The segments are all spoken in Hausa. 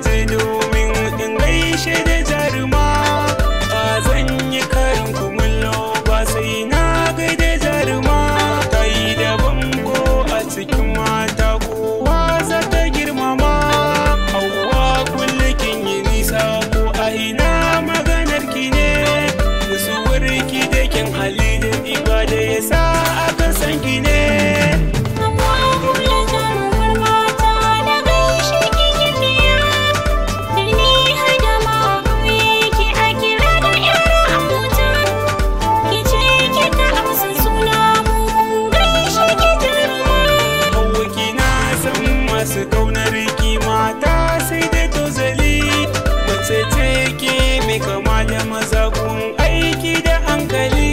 je domin in gaishe da jaruma. Ba zan yi karin kumullo ba sai na gaida jaruma. Ta yi daban ko a cikin mata kowa za ta girmama. Hauwa kullukin yi nisa ko a ina maganar ki ne. Musuwarki da kyan hali da ibada ya sa aka san ki ne. Masu kaunar ki mata sai dai tozali. Mace ce ke mai kama da maza gun aiki da hankali.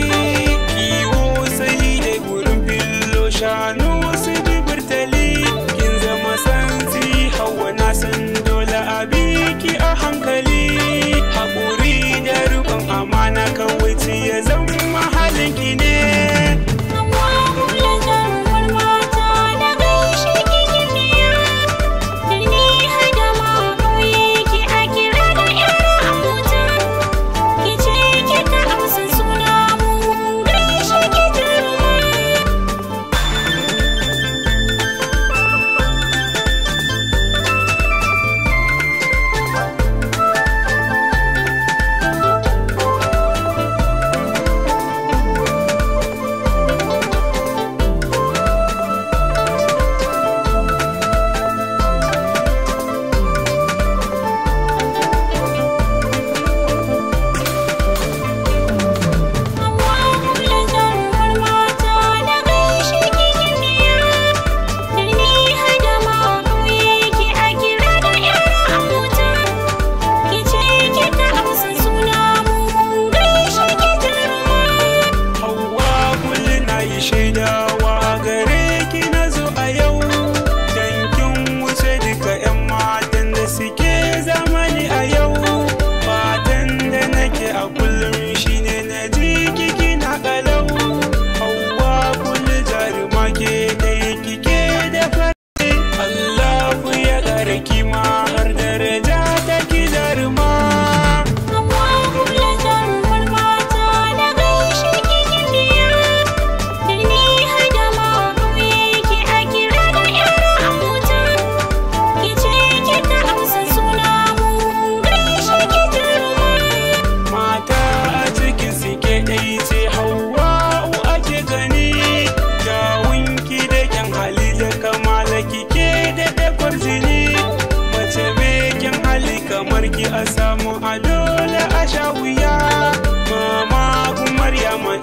Kiwo sai da gurin fillo shanu su bi burtali. Kin zama santsi Hauwa na san dole a biki a hankali. Haƙuri da riƙon amana kawai ci ya zama halinki ne. Shaidawa gare ki na zo a yau, dan kin wuce duka 'yan matan da suke zamani a yau. Fatan da nake a kullum shine na ji kiki na kalau. Hauwa kullu jaruma ke ɗaya kike da fari. Allahu ya ƙara kima har daraja ta ki jaruma. Kamar ki a samu a dole a sha wuya. Mama Maryama